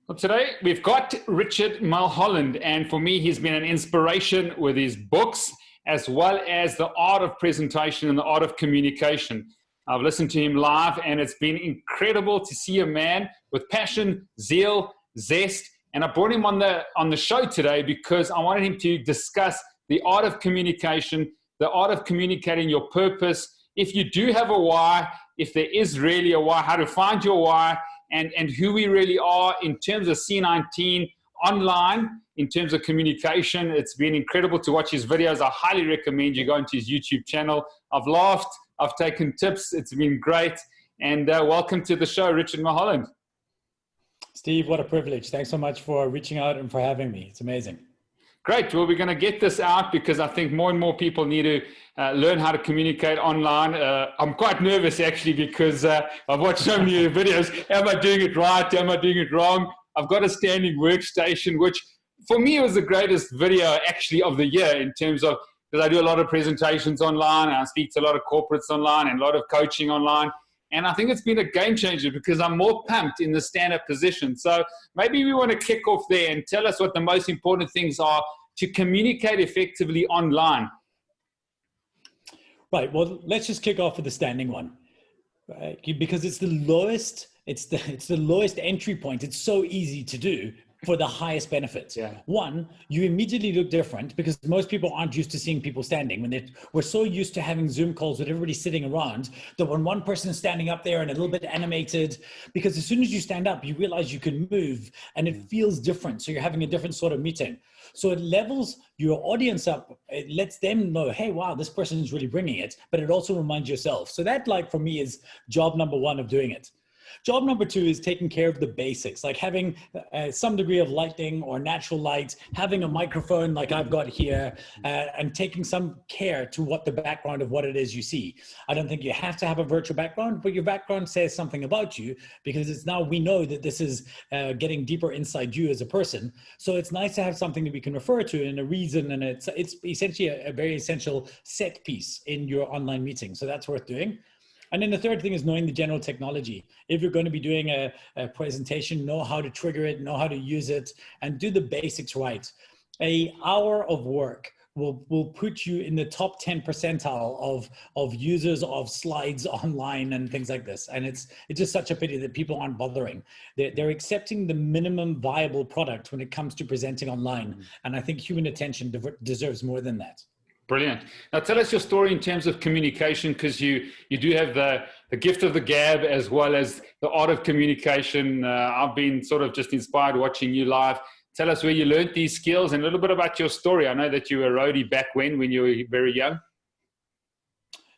Well, today we've got Richard Mulholland, and for me, he's been an inspiration with his books, as well as the art of presentation and the art of communication. I've listened to him live, and it's been incredible to see a man with passion, zeal, zest. And I brought him on the show today because I wanted him to discuss the art of communication, the art of communicating your purpose. If you do have a why, if there is really a why, how to find your why, and who we really are in terms of C19 online, in terms of communication. It's been incredible to watch his videos. I highly recommend you go into his YouTube channel. I've laughed, I've taken tips. It's been great. And welcome to the show, Richard Mulholland. Steve, what a privilege. Thanks so much for reaching out and for having me. It's amazing. Great. Well, we're going to get this out because I think more and more people need to learn how to communicate online. I'm quite nervous actually because I've watched so many videos. Am I doing it right? Am I doing it wrong? I've got a standing workstation, which for me was the greatest video actually of the year in terms of, because I do a lot of presentations online and I speak to a lot of corporates online and a lot of coaching online. And I think it's been a game changer because I'm more pumped in the stand-up position. So maybe we want to kick off there and tell us what the most important things are to communicate effectively online. Right. Well, let's just kick off with the standing one, because it's the lowest. It's the lowest entry point. It's so easy to do for the highest benefits. Yeah. One, you immediately look different because most people aren't used to seeing people standing. We're so used to having Zoom calls with everybody sitting around that when one person is standing up there and a little bit animated, because as soon as you stand up, you realize you can move and it feels different. So you're having a different sort of meeting. So it levels your audience up. It lets them know, hey, wow, this person is really bringing it, but it also reminds yourself. So that, like, for me, is job number one of doing it. Job number two is taking care of the basics, like having some degree of lighting or natural light, having a microphone like I've got here, and taking some care to what the background of what it is you see. I don't think you have to have a virtual background, but your background says something about you because it's now we know that this is getting deeper inside you as a person. So it's nice to have something that we can refer to and a reason, and it's essentially a very essential set piece in your online meeting. So that's worth doing. And then the third thing is knowing the general technology. If you're going to be doing a presentation, know how to trigger it, know how to use it, and do the basics right. An hour of work will put you in the top 10 percentile of users of slides online and things like this. And it's just such a pity that people aren't bothering. They're accepting the minimum viable product when it comes to presenting online. And I think human attention deserves more than that. Brilliant. Now tell us your story in terms of communication, because you do have the gift of the gab as well as the art of communication. I've been sort of just inspired watching you live. Tell us where you learned these skills and a little bit about your story. I know that you were a roadie back when you were very young.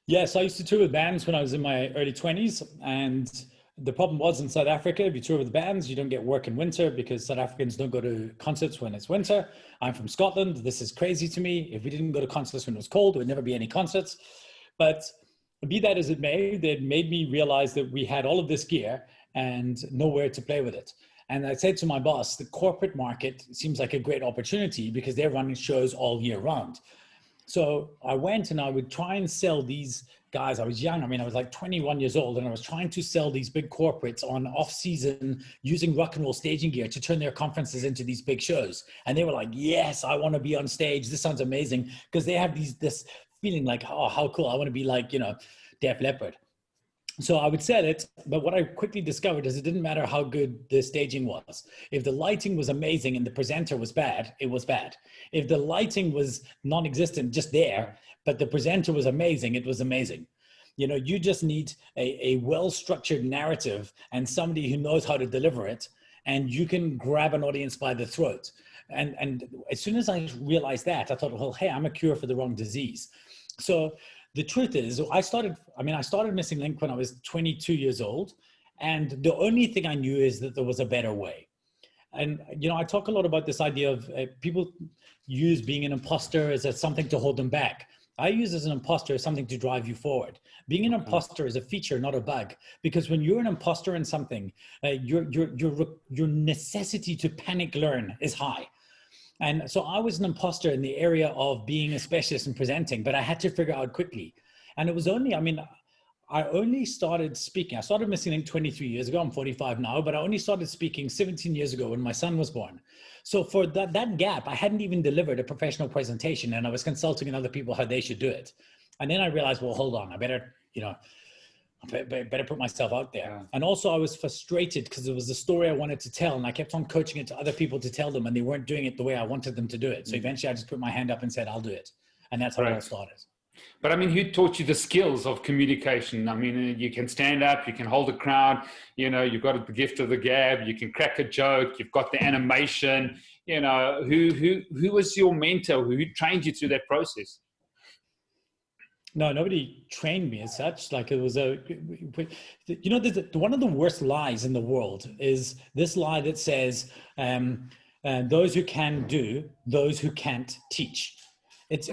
Yes, I used to tour with bands when I was in my early 20s, and the problem was in South Africa, if you tour with bands, you don't get work in winter because South Africans don't go to concerts when it's winter. I'm from Scotland. This is crazy to me. If we didn't go to concerts when it was cold, there would never be any concerts. But be that as it may, it made me realize that we had all of this gear and nowhere to play with it. And I said to my boss, the corporate market seems like a great opportunity because they're running shows all year round. So I went and I would try and sell these guys. I was young. I mean, I was like 21 years old, and I was trying to sell these big corporates on off season using rock and roll staging gear to turn their conferences into these big shows. And they were like, yes, I want to be on stage. This sounds amazing. Because they have this feeling like, oh, how cool. I want to be like, Def Leppard. So I would sell it, but what I quickly discovered is it didn't matter how good the staging was. If the lighting was amazing and the presenter was bad, it was bad. If the lighting was non-existent, just there, but the presenter was amazing, it was amazing. You just need a well-structured narrative and somebody who knows how to deliver it, and you can grab an audience by the throat. And as soon as I realized that, I thought, well, hey, I'm a cure for the wrong disease. So the truth is, I started Missing Link when I was 22 years old. And the only thing I knew is that there was a better way. And, I talk a lot about this idea of people use being an imposter as something to hold them back. I use as an imposter as something to drive you forward. Being an imposter is a feature, not a bug. Because when you're an imposter in something, your necessity to panic learn is high. And so I was an imposter in the area of being a specialist in presenting, but I had to figure out quickly. And it was only, I only started speaking. I started Missing Link 23 years ago. I'm 45 now, but I only started speaking 17 years ago when my son was born. So for that gap, I hadn't even delivered a professional presentation, and I was consulting other people how they should do it. And then I realized, well, hold on, I better, better put myself out there. Yeah. And also I was frustrated because it was the story I wanted to tell, and I kept on coaching it to other people to tell them, and they weren't doing it the way I wanted them to do it. So eventually I just put my hand up and said, I'll do it. And that's how it all started. But I mean, who taught you the skills of communication? I mean, you can stand up, you can hold a crowd, you've got the gift of the gab, you can crack a joke, you've got the animation, who was your mentor? Who trained you through that process? No, nobody trained me as such. Like it was one of the worst lies in the world is this lie that says, those who can do, those who can't teach. It's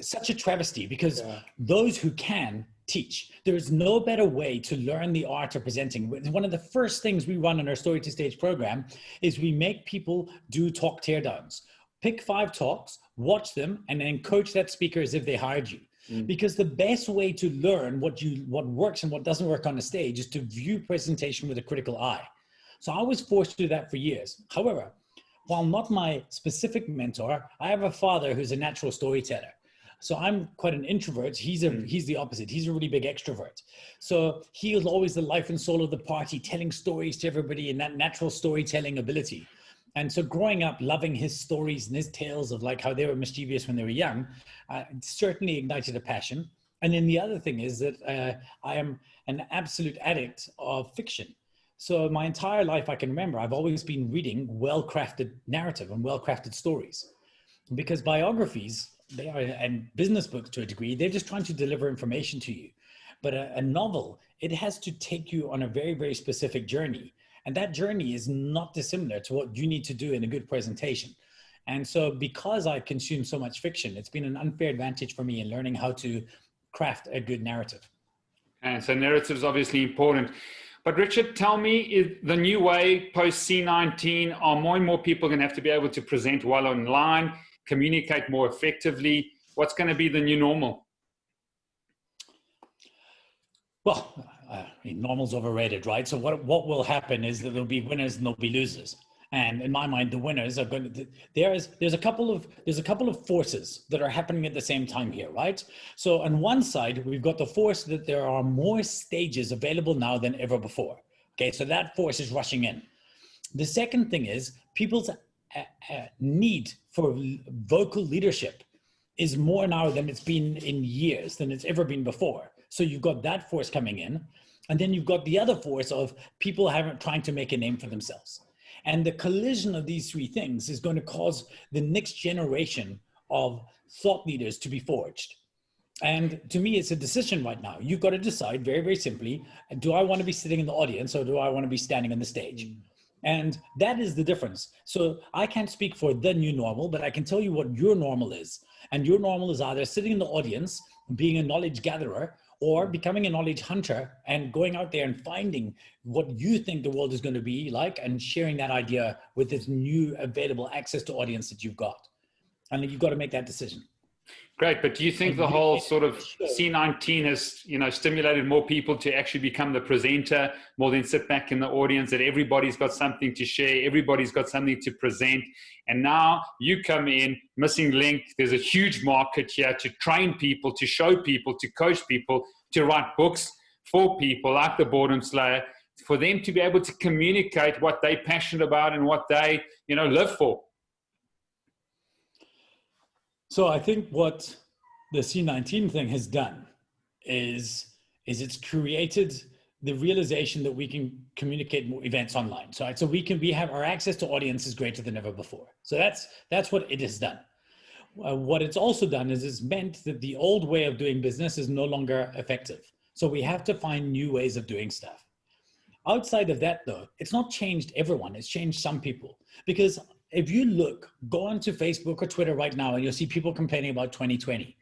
such a travesty because those who can teach. There is no better way to learn the art of presenting. One of the first things we run in our Story to Stage program is we make people do talk teardowns. Pick 5 talks, watch them, and then coach that speaker as if they hired you. Because the best way to learn what works and what doesn't work on the stage is to view presentation with a critical eye. So I was forced to do that for years. However, while not my specific mentor, I have a father who's a natural storyteller. So I'm quite an introvert. He's the opposite. He's a really big extrovert. So he was always the life and soul of the party, telling stories to everybody in that natural storytelling ability. And so growing up, loving his stories and his tales of like how they were mischievous when they were young, certainly ignited a passion. And then the other thing is that I am an absolute addict of fiction. So my entire life, I can remember, I've always been reading well-crafted narrative and well-crafted stories, because biographies, they are, and business books to a degree, they're just trying to deliver information to you. But a novel, it has to take you on a very, very specific journey. And that journey is not dissimilar to what you need to do in a good presentation. And so because I consume so much fiction, it's been an unfair advantage for me in learning how to craft a good narrative. And so narrative is obviously important. But Richard, tell me, is the new way post C19, are more and more people going to have to be able to present well online, communicate more effectively? What's going to be the new normal? Well, normal's overrated, right? So what will happen is that there'll be winners and there'll be losers. And in my mind, the winners are going to, there's a couple of forces that are happening at the same time here, right? So on one side, we've got the force that there are more stages available now than ever before. Okay, so that force is rushing in. The second thing is people's need for vocal leadership is more now than it's been in years, than it's ever been before. So you've got that force coming in, and then you've got the other force of people trying to make a name for themselves. And the collision of these three things is going to cause the next generation of thought leaders to be forged. And to me, it's a decision right now. You've got to decide very, very simply, do I want to be sitting in the audience or do I want to be standing on the stage? And that is the difference. So I can't speak for the new normal, but I can tell you what your normal is. And your normal is either sitting in the audience, being a knowledge gatherer, or becoming a knowledge hunter and going out there and finding what you think the world is going to be like and sharing that idea with this new available access to audience that you've got. And you've got to make that decision. Great, but do you think the whole sort of C19 has, stimulated more people to actually become the presenter more than sit back in the audience, that everybody's got something to share, everybody's got something to present, and now you come in, missing link, there's a huge market here to train people, to show people, to coach people, to write books for people like the Boredom Slayer, for them to be able to communicate what they're passionate about and what they, live for. So I think what the C19 thing has done is it's created the realization that we can communicate more events online. So we have our access to audience is greater than ever before. So that's what it has done. What it's also done is it's meant that the old way of doing business is no longer effective. So we have to find new ways of doing stuff. Outside of that though, it's not changed everyone, it's changed some people. Because if you go onto Facebook or Twitter right now and you'll see people complaining about 2020.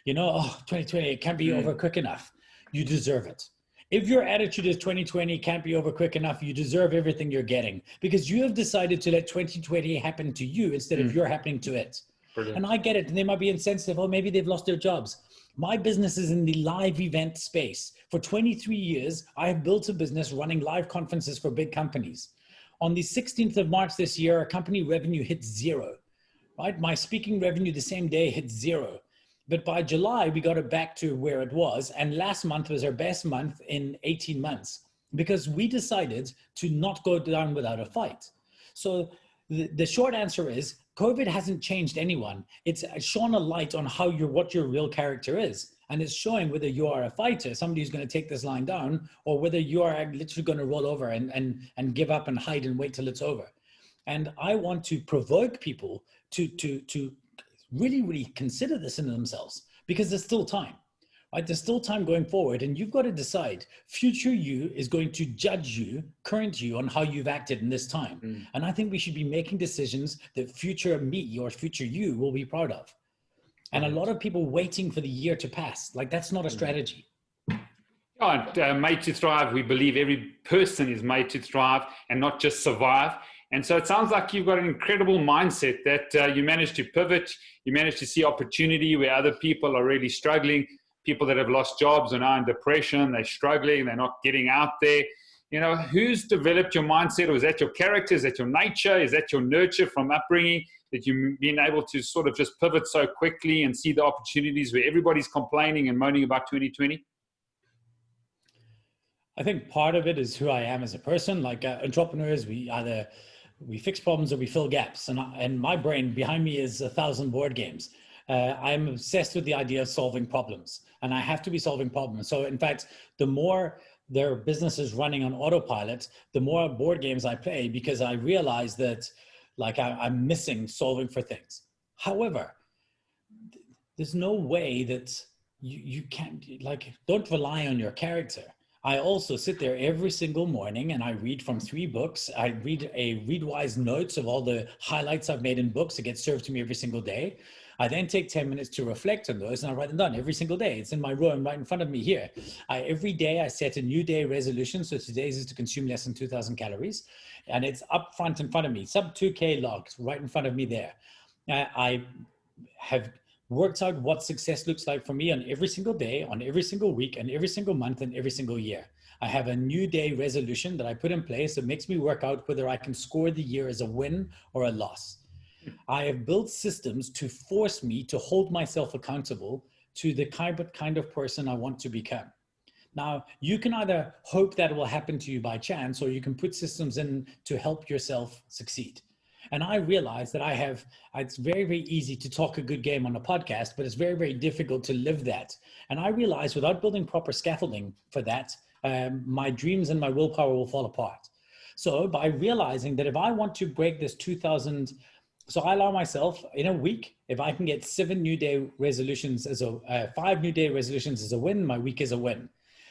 2020, it can't be over quick enough. You deserve it. If your attitude is 2020 can't be over quick enough, you deserve everything you're getting because you have decided to let 2020 happen to you instead of you're happening to it. Brilliant. And I get it. And they might be insensitive. Oh, maybe they've lost their jobs. My business is in the live event space. For 23 years, I have built a business running live conferences for big companies. On the 16th of March this year, our company revenue hit zero, right? My speaking revenue the same day hit zero. But by July, we got it back to where it was. And last month was our best month in 18 months because we decided to not go down without a fight. So the short answer is COVID hasn't changed anyone. It's shone a light on what your real character is. And it's showing whether you are a fighter, somebody who's going to take this line down, or whether you are literally going to roll over and give up and hide and wait till it's over. And I want to provoke people to really, really consider this in themselves, because there's still time, right? There's still time going forward, and you've got to decide. Future you is going to judge you, current you, on how you've acted in this time. And I think we should be making decisions that future me or future you will be proud of. And a lot of people waiting for the year to pass, like that's not a strategy. Made to thrive, we believe every person is made to thrive and not just survive. And so it sounds like you've got an incredible mindset that you managed to pivot, you managed to see opportunity where other people are really struggling. People that have lost jobs are now in depression, they're struggling, they're not getting out there. You know, who's developed your mindset? Or is that your character? Is that your nature? Is that your nurture from upbringing that you've been able to sort of just pivot so quickly and see the opportunities where everybody's complaining and moaning about 2020? I think part of it is who I am as a person. Like entrepreneurs, we fix problems or we fill gaps. And my brain behind me is 1,000 board games. I'm obsessed with the idea of solving problems, and I have to be solving problems. So in fact, the more their business is running on autopilot, the more board games I play, because I realize that like I'm missing solving for things. However, there's no way that you can't, like, don't rely on your character. I also sit there every single morning and I read from 3 books. I read a Readwise notes of all the highlights I've made in books that get served to me every single day. I then take 10 minutes to reflect on those and I write them down every single day. It's in my room right in front of me here. Every day I set a new day resolution. So today's is to consume less than 2,000 calories. And it's up front in front of me, sub 2K logs right in front of me there. I have worked out what success looks like for me on every single day, on every single week, and every single month, and every single year. I have a new day resolution that I put in place that makes me work out whether I can score the year as a win or a loss. I have built systems to force me to hold myself accountable to the kind of person I want to become. Now, you can either hope that it will happen to you by chance, or you can put systems in to help yourself succeed. And I realize that it's very, very easy to talk a good game on a podcast, but it's very, very difficult to live that. And I realize without building proper scaffolding for that, my dreams and my willpower will fall apart. So by realizing that if I want to break this 2,000, so I allow myself in a week, if I can get 7 new day resolutions as 5 new day resolutions as a win, my week is a win.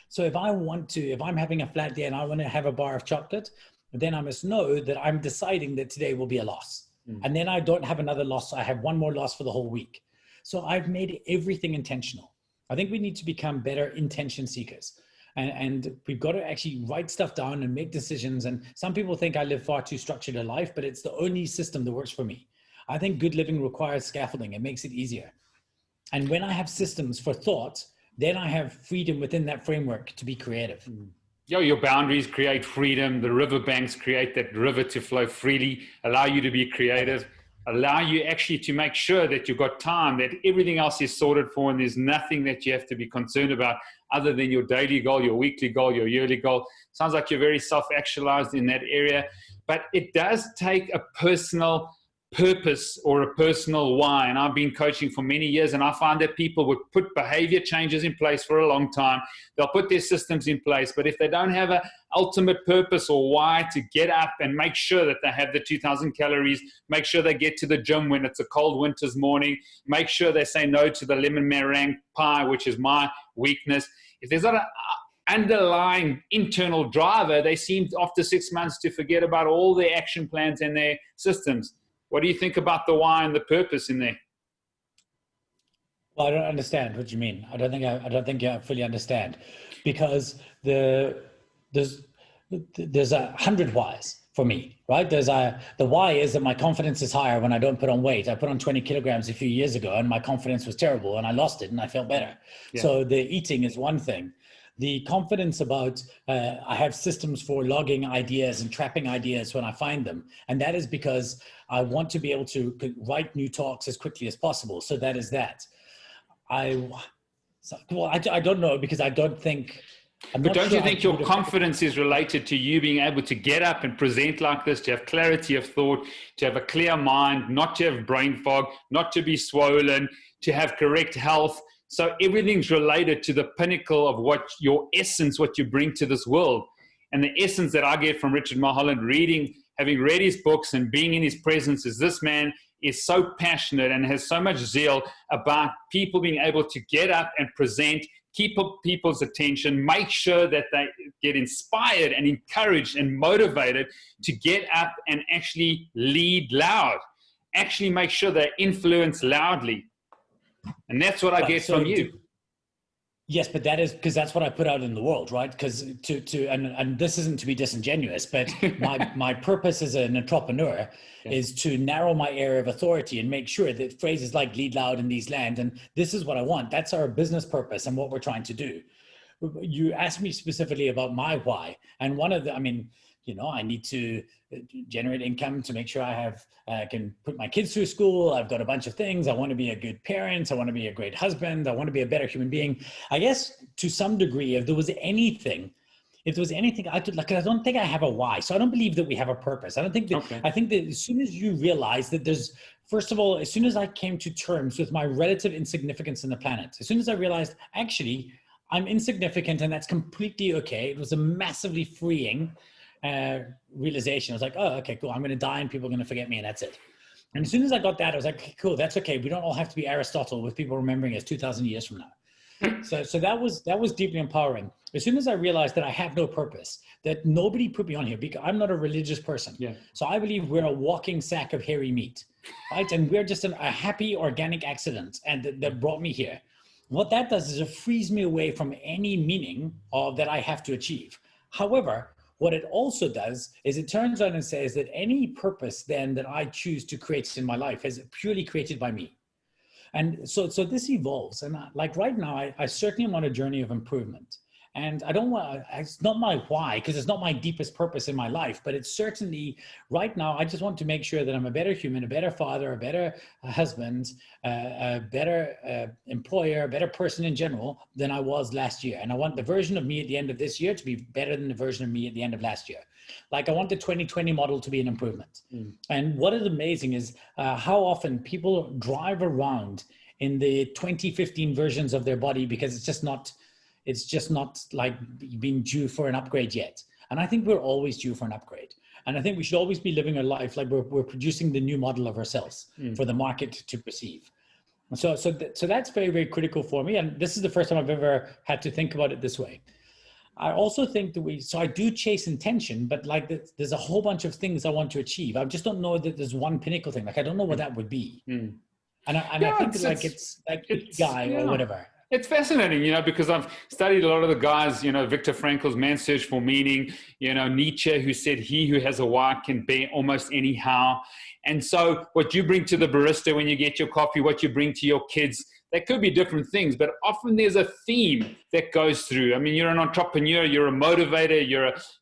So if I'm having a flat day and I want to have a bar of chocolate, then I must know that I'm deciding that today will be a loss. And then I don't have another loss. I have one more loss for the whole week. So I've made everything intentional. I think we need to become better intention seekers. And we've got to actually write stuff down and make decisions. And some people think I live far too structured a life, but it's the only system that works for me. I think good living requires scaffolding. It makes it easier. And when I have systems for thought, then I have freedom within that framework to be creative. Your boundaries create freedom. The riverbanks create that river to flow freely, allow you to be creative, allow you actually to make sure that you've got time, that everything else is sorted for, and there's nothing that you have to be concerned about other than your daily goal, your weekly goal, your yearly goal. Sounds like you're very self-actualized in that area, but it does take a personal purpose or a personal why. And I've been coaching for many years, and I find that people would put behavior changes in place for a long time. They'll put their systems in place, but if they don't have an ultimate purpose or why to get up and make sure that they have the 2,000 calories, make sure they get to the gym when it's a cold winter's morning, make sure they say no to the lemon meringue pie, which is my weakness. If there's not an underlying internal driver, they seem after 6 months to forget about all their action plans and their systems. What do you think about the why and the purpose in there? Well, I don't understand what you mean. I don't think I fully understand, because there's 100 whys. for me, right? The why is that my confidence is higher when I don't put on weight. I put on 20 kilograms a few years ago and my confidence was terrible and I lost it and I felt better. Yeah. So the eating is one thing. The confidence about, I have systems for logging ideas and trapping ideas when I find them. And that is because I want to be able to write new talks as quickly as possible. So that is that. I don't know, because I don't think, but don't you think your confidence is related to you being able to get up and present like this, to have clarity of thought, to have a clear mind, not to have brain fog, not to be swollen, to have correct health? So everything's related to the pinnacle of what your essence, what you bring to this world. And the essence that I get from Richard Mulholland, having read his books and being in his presence, is this man is so passionate and has so much zeal about people being able to get up and present, keep up people's attention, make sure that they get inspired and encouraged and motivated to get up and actually lead loud, actually make sure they influence loudly. And that's what I get from you. Yes, but that is because that's what I put out in the world, right? Because and this isn't to be disingenuous, but my purpose as an entrepreneur is to narrow my area of authority and make sure that phrases like lead loud in these land, and this is what I want. That's our business purpose and what we're trying to do. You asked me specifically about my why, and one of the, I mean, you know, I need to generate income to make sure I can put my kids through school. I've got a bunch of things. I want to be a good parent. I want to be a great husband. I want to be a better human being. I guess to some degree, if there was anything I could, like, I don't think I have a why. So I don't believe that we have a purpose. I don't think that, okay. I think that as soon as you realize that there's, first of all, as soon as I came to terms with my relative insignificance in the planet, as soon as I realized, actually, I'm insignificant and that's completely okay. It was a massively freeing realization. I was like, oh, okay, cool. I'm going to die and people are going to forget me and that's it. And as soon as I got that, I was like, cool, that's okay. We don't all have to be Aristotle with people remembering us 2,000 years from now. So that was deeply empowering. As soon as I realized that I have no purpose, that nobody put me on here, because I'm not a religious person. Yeah. So I believe we're a walking sack of hairy meat, right? And we're just a happy organic accident and that brought me here. What that does is it frees me away from any meaning that I have to achieve. However, what it also does is it turns on and says that any purpose then that I choose to create in my life is purely created by me. And so this evolves. And like right now, I certainly am on a journey of improvement. And I don't want, it's not my why, because it's not my deepest purpose in my life, but it's certainly right now, I just want to make sure that I'm a better human, a better father, a better husband, a better employer, a better person in general than I was last year. And I want the version of me at the end of this year to be better than the version of me at the end of last year. Like I want the 2020 model to be an improvement. And what is amazing is how often people drive around in the 2015 versions of their body because it's just not like being due for an upgrade yet. And I think we're always due for an upgrade. And I think we should always be living our life like we're producing the new model of ourselves for the market to perceive. So that's very, very critical for me. And this is the first time I've ever had to think about it this way. I also think that so I do chase intention, but like there's a whole bunch of things I want to achieve. I just don't know that there's one pinnacle thing. Like, I don't know what that would be. And I think it's like guy or whatever. It's fascinating, you know, because I've studied a lot of the guys, you know, Viktor Frankl's Man's Search for Meaning, you know, Nietzsche, who said he who has a why can bear almost anyhow. And so what you bring to the barista when you get your coffee, what you bring to your kids, there could be different things, but often there's a theme that goes through. I mean, you're an entrepreneur, you're a motivator,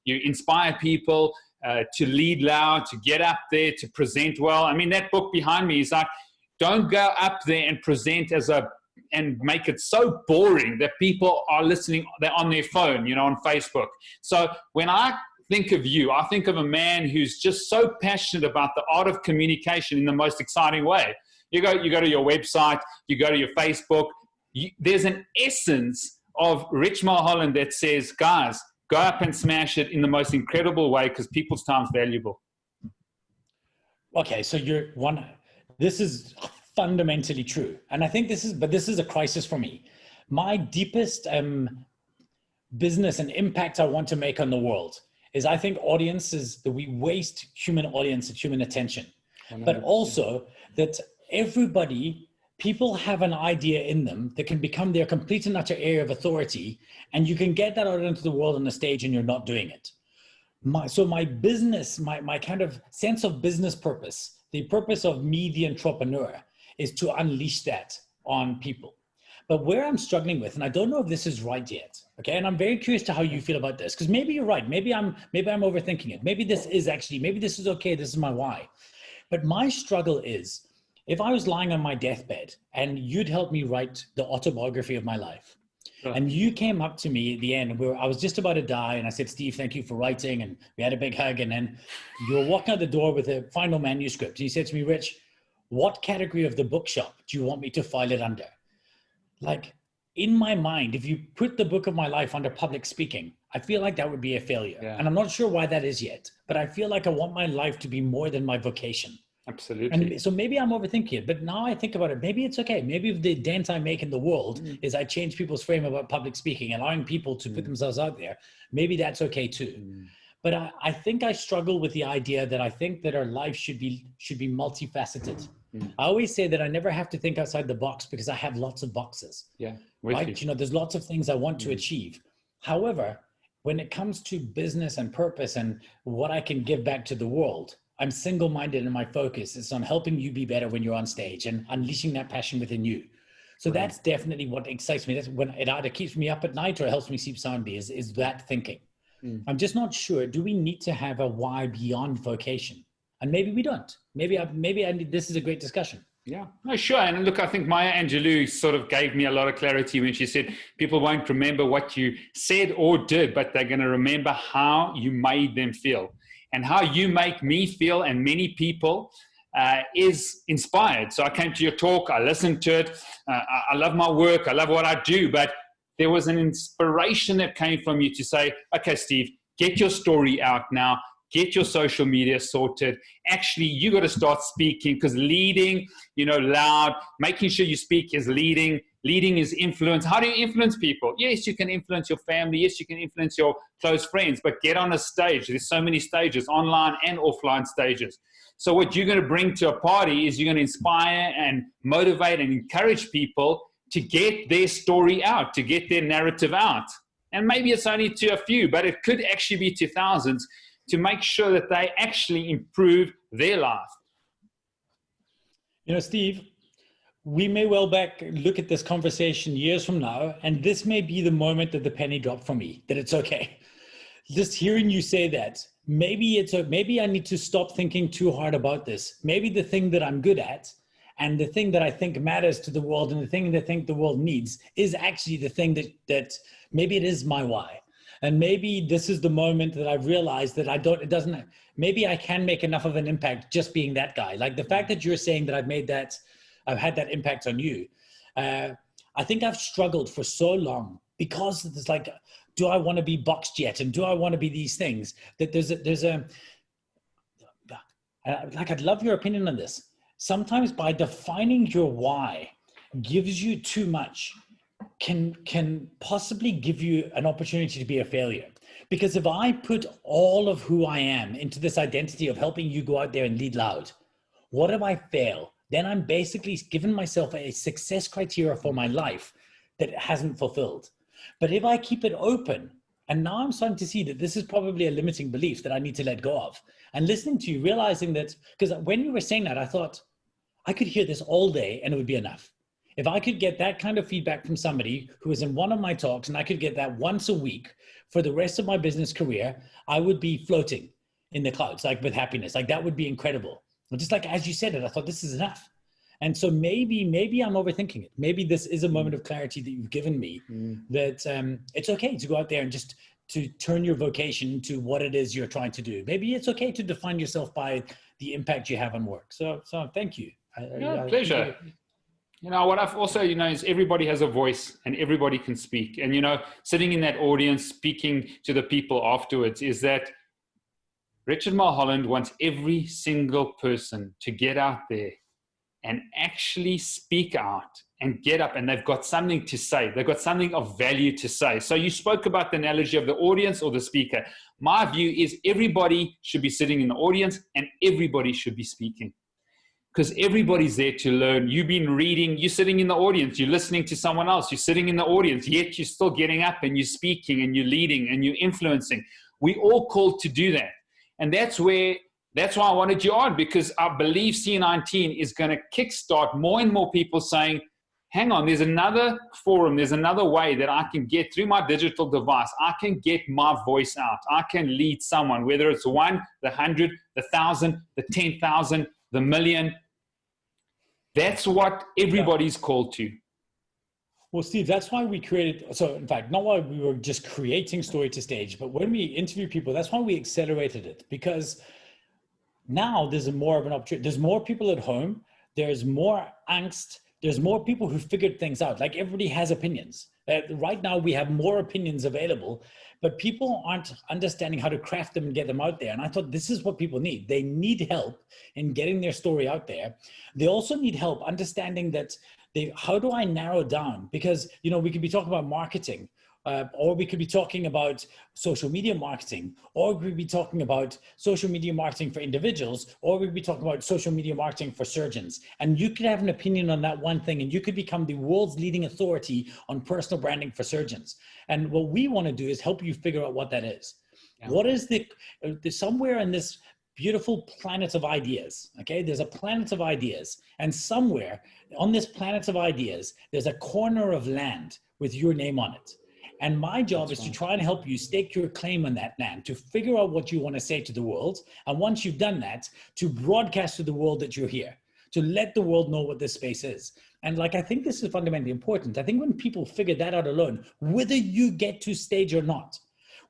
you inspire people to lead loud, to get up there, to present well. I mean, that book behind me is like, don't go up there and present and make it so boring that people are listening, they're on their phone, you know, on Facebook. So when I think of you, I think of a man who's just so passionate about the art of communication in the most exciting way. You go to your website, you go to your Facebook, there's an essence of Rich Mulholland that says, guys, go up and smash it in the most incredible way because people's time's valuable. Okay, so this is fundamentally true. And I think this is a crisis for me. My deepest business and impact I want to make on the world is I think audiences, that we waste human audience and human attention, 100%. But also that people have an idea in them that can become their complete and utter area of authority. And you can get that out into the world on the stage and you're not doing it. my business, my kind of sense of business purpose, the purpose of me, the entrepreneur, is to unleash that on people. But where I'm struggling with, and I don't know if this is right yet, okay, and I'm very curious to how you feel about this, because maybe you're right, maybe I'm overthinking it, maybe this is okay, this is my why. But my struggle is, if I was lying on my deathbed and you'd help me write the autobiography of my life, and you came up to me at the end, and I was just about to die, and I said, Steve, thank you for writing, and we had a big hug, and then you were walking out the door with a final manuscript, and you said to me, Rich, what category of the bookshop do you want me to file it under? Like, in my mind, if you put the book of my life under public speaking, I feel like that would be a failure. Yeah. And I'm not sure why that is yet, but I feel like I want my life to be more than my vocation. Absolutely. And so maybe I'm overthinking it, but now I think about it, maybe it's okay. Maybe if the dent I make in the world is I change people's frame about public speaking, allowing people to put themselves out there, maybe that's okay too. But I think I struggle with the idea that I think that our life should be multifaceted. I always say that I never have to think outside the box because I have lots of boxes. Yeah. Right? You know, there's lots of things I want to achieve. However, when it comes to business and purpose and what I can give back to the world, I'm single-minded in my focus. It's on helping you be better when you're on stage and unleashing that passion within you. So that's definitely what excites me. That's when it either keeps me up at night or it helps me sleep soundly is that thinking. I'm just not sure. Do we need to have a why beyond vocation? And maybe we don't. Maybe this is a great discussion. Yeah, no, sure. And look, I think Maya Angelou sort of gave me a lot of clarity when she said, people won't remember what you said or did, but they're going to remember how you made them feel. And how you make me feel and many people is inspired. So I came to your talk, I listened to it. I love my work. I love what I do, but there was an inspiration that came from you to say, okay, Steve, get your story out now. Get your social media sorted. Actually, you got to start speaking, because leading, you know, loud, making sure you speak is leading. Leading is influence. How do you influence people? Yes, you can influence your family. Yes, you can influence your close friends, but get on a stage. There's so many stages, online and offline stages. So what you're going to bring to a party is you're going to inspire and motivate and encourage people to get their story out, to get their narrative out. And maybe it's only to a few, but it could actually be to thousands, to make sure that they actually improve their life. You know, Steve, we may well look at this conversation years from now, and this may be the moment that the penny dropped for me, that it's okay. Just hearing you say that, maybe I need to stop thinking too hard about this. Maybe the thing that I'm good at and the thing that I think matters to the world and the thing that I think the world needs is actually the thing that maybe it is my why. And maybe this is the moment that I've realized that maybe I can make enough of an impact just being that guy. Like the fact that you're saying that I've had that impact on you. I think I've struggled for so long because it's like, do I want to be boxed yet? And do I want to be these things? That I'd love your opinion on this. Sometimes by defining your why gives you too much, can possibly give you an opportunity to be a failure. Because if I put all of who I am into this identity of helping you go out there and lead loud, what if I fail? Then I'm basically giving myself a success criteria for my life that it hasn't fulfilled. But if I keep it open, and now I'm starting to see that this is probably a limiting belief that I need to let go of. And listening to you, realizing that, because when you were saying that, I thought, I could hear this all day and it would be enough. If I could get that kind of feedback from somebody who was in one of my talks, and I could get that once a week for the rest of my business career, I would be floating in the clouds, like with happiness. Like that would be incredible. But just like as you said it, I thought this is enough. And so maybe I'm overthinking it. Maybe this is a moment of clarity that you've given me, that it's okay to go out there and just to turn your vocation into what it is you're trying to do. Maybe it's okay to define yourself by the impact you have on work. So thank you. Pleasure. You know, what I've also, is everybody has a voice and everybody can speak. And, sitting in that audience, speaking to the people afterwards, is that Richard Mulholland wants every single person to get out there and actually speak out and get up, and they've got something to say. They've got something of value to say. So you spoke about the analogy of the audience or the speaker. My view is everybody should be sitting in the audience and everybody should be speaking. Because everybody's there to learn. You've been reading, you're sitting in the audience, you're listening to someone else, you're sitting in the audience, yet you're still getting up and you're speaking and you're leading and you're influencing. We all called to do that. And that's why I wanted you on, because I believe C19 is going to kickstart more and more people saying, hang on, there's another forum, there's another way that I can get through my digital device. I can get my voice out. I can lead someone, whether it's 1, the 100, the 1,000, the 10,000, the million. That's what everybody's called to. Well, Steve, that's why we created, so in fact, not why we were just creating Story to Stage, but when we interview people, that's why we accelerated it, because now there's more of an opportunity. There's more people at home. There's more angst. There's more people who figured things out. Like, everybody has opinions. Right now we have more opinions available, but people aren't understanding how to craft them and get them out there. And I thought, this is what people need. They need help in getting their story out there. They also need help understanding that how do I narrow down? Because, you know, we could be talking about marketing, or we could be talking about social media marketing, or we could be talking about social media marketing for individuals, or we could be talking about social media marketing for surgeons. And you could have an opinion on that one thing, and you could become the world's leading authority on personal branding for surgeons. And what we want to do is help you figure out what that is. Yeah. What is somewhere in this beautiful planet of ideas, okay? There's a planet of ideas, and somewhere on this planet of ideas, there's a corner of land with your name on it. And my job is to try and help you stake your claim on that land, to figure out what you want to say to the world. And once you've done that, to broadcast to the world that you're here, to let the world know what this space is. And like, I think this is fundamentally important. I think when people figure that out alone, whether you get to stage or not,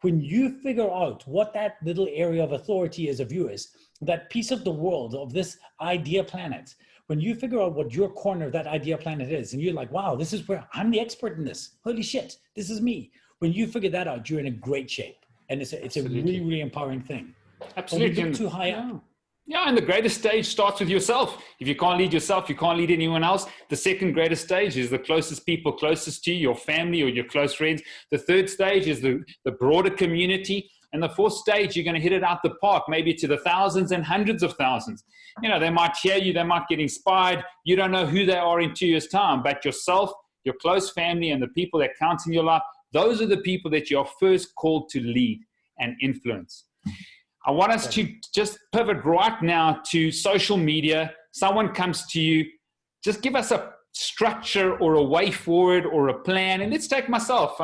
when you figure out what that little area of authority is of yours, that piece of the world, of this idea planet, when you figure out what your corner of that idea planet is, and you're like, wow, this is where I'm the expert in this. Holy shit, this is me. When you figure that out, you're in a great shape. And it's a really, really empowering thing. Absolutely. But we get too high up. Yeah, and the greatest stage starts with yourself. If you can't lead yourself, you can't lead anyone else. The second greatest stage is the closest people closest to you, your family or your close friends. The third stage is the broader community. And the fourth stage, you're going to hit it out the park, maybe to the thousands and hundreds of thousands. You know, they might hear you, they might get inspired. You don't know who they are in 2 years' time, but yourself, your close family, and the people that count in your life, those are the people that you're first called to lead and influence. I want us to just pivot right now to social media. Someone comes to you, just give us a structure or a way forward or a plan. And let's take myself,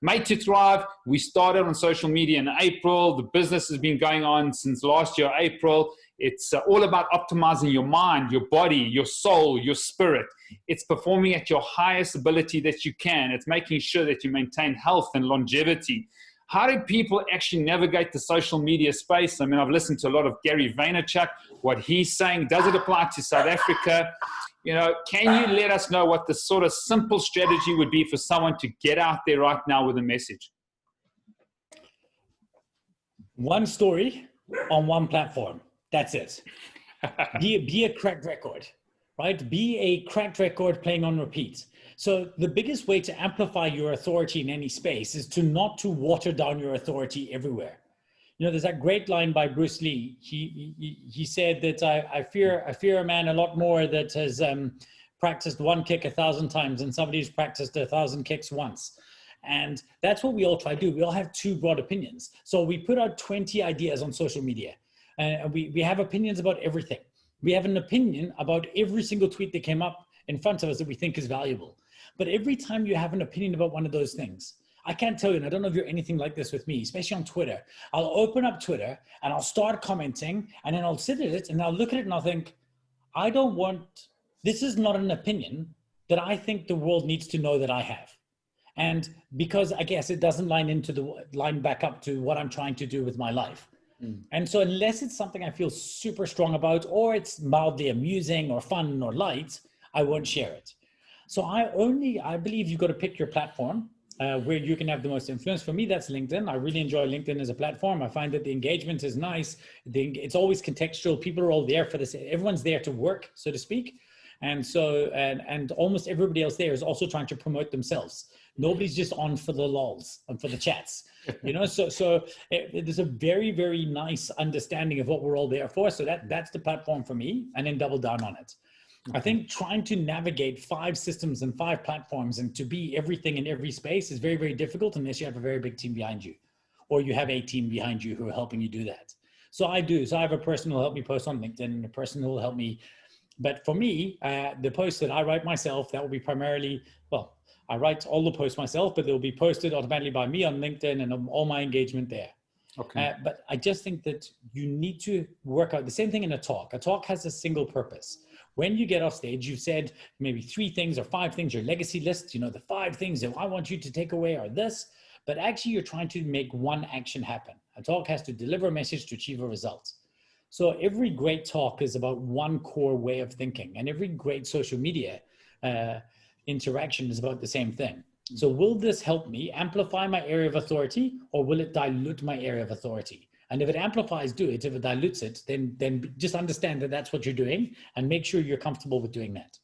Made to Thrive. We started on social media in April. The business has been going on since last year, April. It's all about optimizing your mind, your body, your soul, your spirit. It's performing at your highest ability that you can. It's making sure that you maintain health and longevity. How do people actually navigate the social media space? I mean, I've listened to a lot of Gary Vaynerchuk, what he's saying. Does it apply to South Africa? You know, can you let us know what the sort of simple strategy would be for someone to get out there right now with a message? One story on one platform. That's it. Be a cracked record, right? Be a cracked record playing on repeat. So the biggest way to amplify your authority in any space is not to water down your authority everywhere. You know, there's that great line by Bruce Lee. He said that I fear a man a lot more that has practiced one kick 1,000 times than somebody who's practiced 1,000 kicks once. And that's what we all try to do. We all have two broad opinions. So we put out 20 ideas on social media, and we have opinions about everything. We have an opinion about every single tweet that came up in front of us that we think is valuable. But every time you have an opinion about one of those things, I can't tell you, and I don't know if you're anything like this with me, especially on Twitter. I'll open up Twitter and I'll start commenting, and then I'll sit at it and I'll look at it and I'll think, this is not an opinion that I think the world needs to know that I have. And because I guess it doesn't line back up to what I'm trying to do with my life. And so unless it's something I feel super strong about, or it's mildly amusing or fun or light, I won't share it. So I believe you've got to pick your platform where you can have the most influence. For me, that's LinkedIn. I really enjoy LinkedIn as a platform. I find that the engagement is nice. It's always contextual. People are all there for this. Everyone's there to work, so to speak. And so, and almost everybody else there is also trying to promote themselves. Nobody's just on for the lols and for the chats, you know? So there's a very, very nice understanding of what we're all there for. So that's the platform for me, and then double down on it. I think trying to navigate 5 systems and 5 platforms and to be everything in every space is very, very difficult unless you have a very big team behind you. or you have a team behind you who are helping you do that. So I do. So I have a person who will help me post on LinkedIn, and a person who will help me. But for me, the posts that I write myself, that will be primarily, well, I write all the posts myself, but they'll be posted automatically by me on LinkedIn and all my engagement there. Okay. But I just think that you need to work out the same thing in a talk. A talk has a single purpose. When you get off stage, you've said maybe 3 things or 5 things, your legacy list, the 5 things that I want you to take away are this, but actually you're trying to make one action happen. A talk has to deliver a message to achieve a result. So every great talk is about one core way of thinking, and every great social media interaction is about the same thing. So will this help me amplify my area of authority, or will it dilute my area of authority? And if it amplifies, do it. If it dilutes it, then just understand that that's what you're doing and make sure you're comfortable with doing that.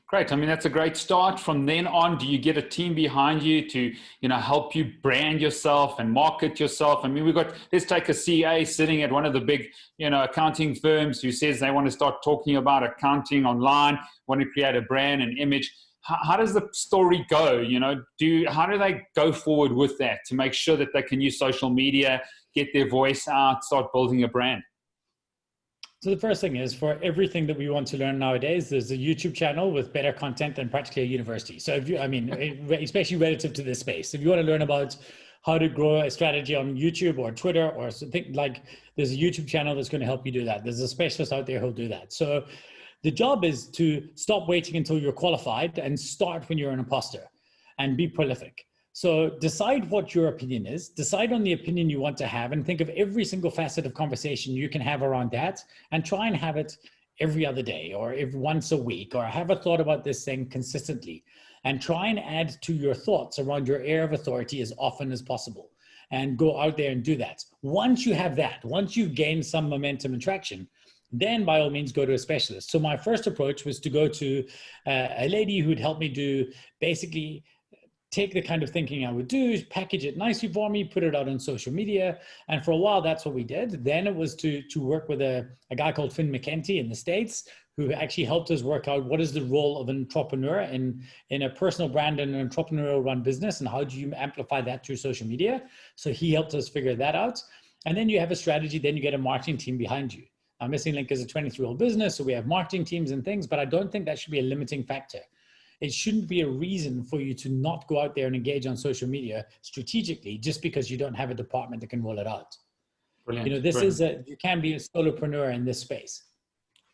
Great. I mean, that's a great start. From then on, do you get a team behind you to, help you brand yourself and market yourself? I mean, let's take a CA sitting at one of the big, accounting firms who says they want to start talking about accounting online, want to create a brand and image. How does the story go? How do they go forward with that to make sure that they can use social media, get their voice out, start building a brand? So the first thing is, for everything that we want to learn nowadays, there's a YouTube channel with better content than practically a university. So especially relative to this space, if you want to learn about how to grow a strategy on YouTube or Twitter or something, like, there's a YouTube channel that's going to help you do that. There's a specialist out there who'll do that. So the job is to stop waiting until you're qualified and start when you're an imposter and be prolific. So decide what your opinion is, decide on the opinion you want to have, and think of every single facet of conversation you can have around that, and try and have it every other day or once a week, or have a thought about this thing consistently, and try and add to your thoughts around your area of authority as often as possible, and go out there and do that. Once you have that, once you've gained some momentum and traction, then by all means go to a specialist. So my first approach was to go to a lady who'd help me do, basically take the kind of thinking I would do, package it nicely for me, put it out on social media. And for a while, that's what we did. Then it was to work with a guy called Finn McKenty in the States, who actually helped us work out what is the role of an entrepreneur in a personal brand and an entrepreneurial run business, and how do you amplify that through social media. So he helped us figure that out. And then you have a strategy, then you get a marketing team behind you. Now, Missing Link is a 23-year-old business, so we have marketing teams and things, but I don't think that should be a limiting factor. It shouldn't be a reason for you to not go out there and engage on social media strategically just because you don't have a department that can roll it out. Brilliant. You can be a solopreneur in this space.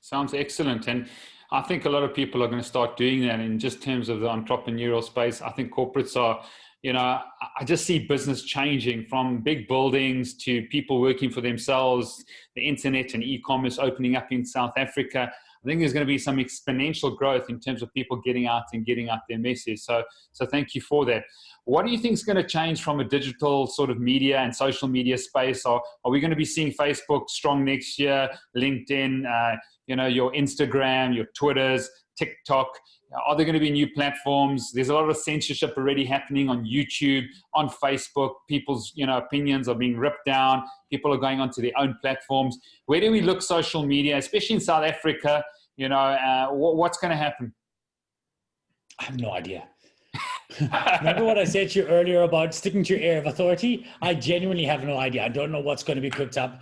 Sounds excellent. And I think a lot of people are going to start doing that in just terms of the entrepreneurial space. I think corporates are, I just see business changing from big buildings to people working for themselves, the internet and e-commerce opening up in South Africa. I think there's going to be some exponential growth in terms of people getting out their message. So thank you for that. What do you think is going to change from a digital sort of media and social media space? Are we going to be seeing Facebook strong next year, LinkedIn, your Instagram, your Twitters, TikTok? Are there going to be new platforms? There's a lot of censorship already happening on YouTube, on Facebook. People's opinions are being ripped down. People are going onto their own platforms. Where do we look social media, especially in South Africa? What's going to happen? I have no idea. Remember what I said to you earlier about sticking to your area of authority? I genuinely have no idea. I don't know what's going to be cooked up.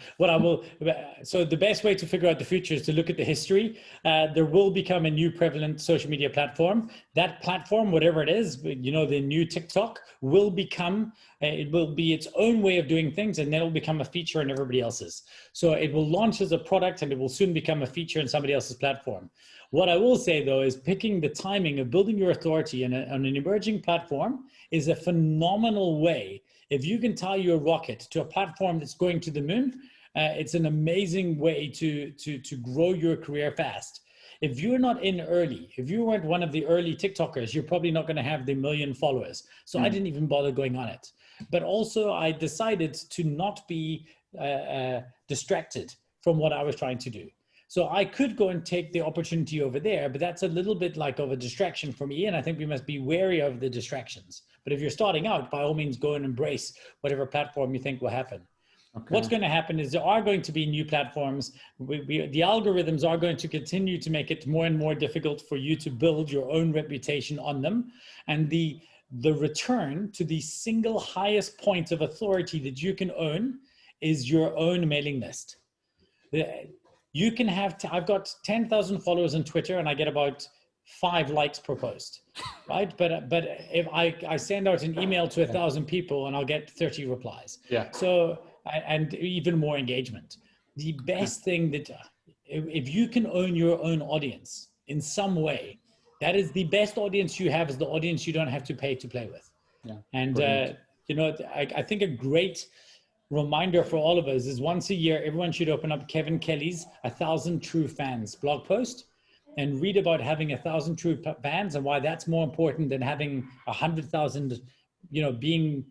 So the best way to figure out the future is to look at the history. There will become a new prevalent social media platform. That platform, whatever it is, the new TikTok, will become, it will be its own way of doing things, and then it will become a feature in everybody else's. So it will launch as a product, and it will soon become a feature in somebody else's platform. What I will say, though, is picking the timing of building your authority on an emerging platform is a phenomenal way. If you can tie your rocket to a platform that's going to the moon, it's an amazing way to grow your career fast. If you're not in early, if you weren't one of the early TikTokers, you're probably not going to have the 1 million followers. So I didn't even bother going on it. But also I decided to not be distracted from what I was trying to do. So I could go and take the opportunity over there, but that's a little bit like of a distraction for me. And I think we must be wary of the distractions. But if you're starting out, by all means, go and embrace whatever platform you think will happen. Okay. What's going to happen is there are going to be new platforms. The algorithms are going to continue to make it more and more difficult for you to build your own reputation on them. And the the return to the single highest point of authority that you can own is your own mailing list. You can have, I've got 10,000 followers on Twitter and I get about 5 likes per post, right? But if I send out an email to 1,000 people and I'll get 30 replies. Yeah. So, and even more engagement. The best thing that, if you can own your own audience in some way, that is the best audience you have, is the audience you don't have to pay to play with. Yeah. And, you know, I think a great reminder for all of us is once a year, everyone should open up Kevin Kelly's 1,000 True Fans blog post and read about having 1,000 true fans and why that's more important than having 100,000, you know, being,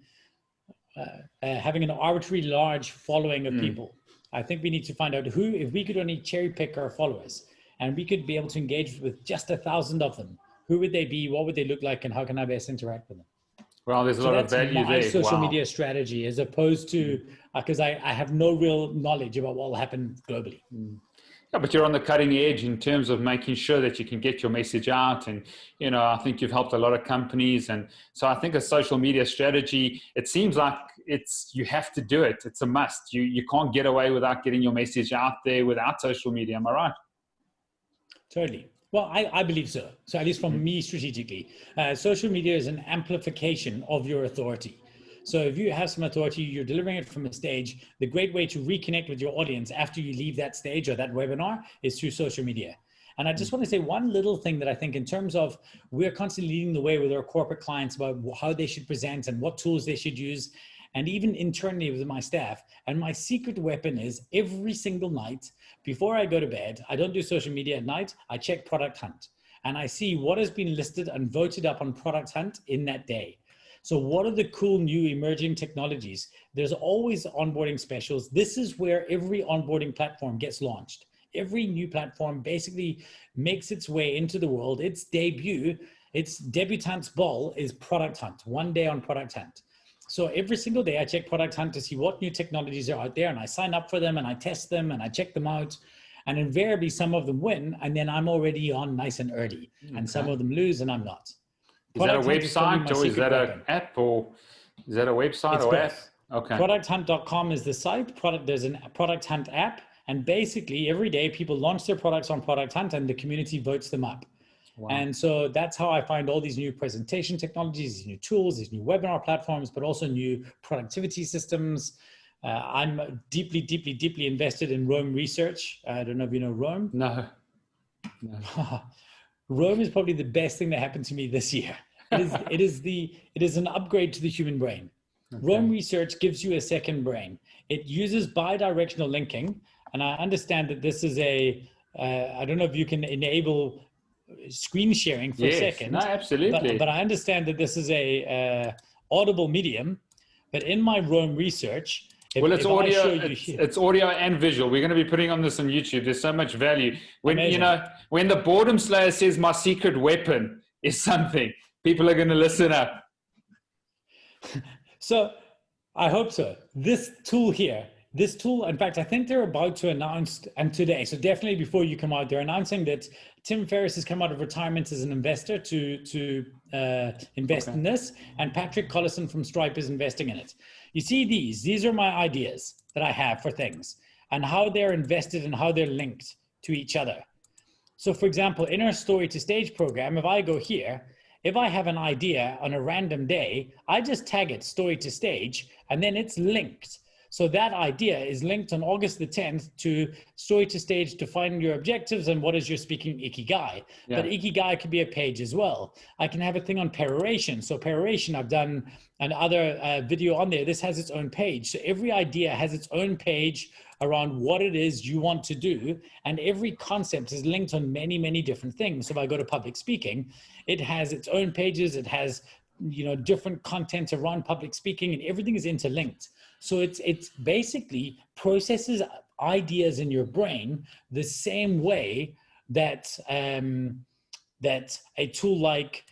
having an arbitrarily large following of people. I think we need to find out who, if we could only cherry pick our followers and we could be able to engage with just 1,000 of them, who would they be? What would they look like? And how can I best interact with them? Well, there's a lot of value there. That's my social media strategy, as opposed to, because I have no real knowledge about what will happen globally. Yeah, but you're on the cutting edge in terms of making sure that you can get your message out. And, you know, I think you've helped a lot of companies. And so I think a social media strategy, it seems like you have to do it. It's a must. You can't get away without getting your message out there without social media. Am I right? Totally. Well, I believe so. So at least from me strategically, social media is an amplification of your authority. So if you have some authority, you're delivering it from a stage, the great way to reconnect with your audience after you leave that stage or that webinar is through social media. And I just want to say one little thing that I think in terms of, we're constantly leading the way with our corporate clients about how they should present and what tools they should use. And even internally with my staff. And my secret weapon is every single night before I go to bed, I don't do social media at night, I check Product Hunt. And I see what has been listed and voted up on Product Hunt in that day. So what are the cool new emerging technologies? There's always onboarding specials. This is where every onboarding platform gets launched. Every new platform basically makes its way into the world. Its debut, its debutante's ball is Product Hunt, one day on Product Hunt. So every single day I check Product Hunt to see what new technologies are out there, and I sign up for them and I test them and I check them out. And invariably some of them win, and then I'm already on nice and early. Okay. And some of them lose and I'm not. Is that a website or is that an app, or is that a website or app? Okay. ProductHunt.com is the site. There's a Product Hunt app, and basically every day people launch their products on Product Hunt and the community votes them up. Wow. And so that's how I find all these new presentation technologies, these new tools, these new webinar platforms, but also new productivity systems. I'm deeply, deeply, deeply invested in Roam Research. I don't know if you know Roam. No. Roam is probably the best thing that happened to me this year. It is an upgrade to the human brain. Okay. Roam Research gives you a second brain. It uses bi-directional linking. And I understand that this is I don't know if you can enable screen sharing for a second. No, absolutely. But I understand that this is a audible medium. But in my Roam Research, it's audio. It's audio and visual. We're going to be putting on this on YouTube. There's so much value. When Amazing. You know, when the Boredom Slayer says my secret weapon is something, people are going to listen up. So I hope so. This tool here. This tool, in fact, I think they're about to announce, and today, so definitely before you come out, they're announcing that Tim Ferriss has come out of retirement as an investor to invest in this, and Patrick Collison from Stripe is investing in it. You see these are my ideas that I have for things and how they're invested and how they're linked to each other. So for example, in our Story to Stage program, if I go here, if I have an idea on a random day, I just tag it Story to Stage, and then it's linked. So that idea is linked on August the 10th to Story to Stage, define your objectives and what is your speaking ikigai. Yeah. But ikigai could be a page as well. I can have a thing on peroration. So peroration, I've done another video on there. This has its own page. So every idea has its own page around what it is you want to do. And every concept is linked on many, many different things. So if I go to public speaking, it has its own pages. It has, you know, different content around public speaking, and everything is interlinked. So it's basically processes ideas in your brain the same way that that a tool like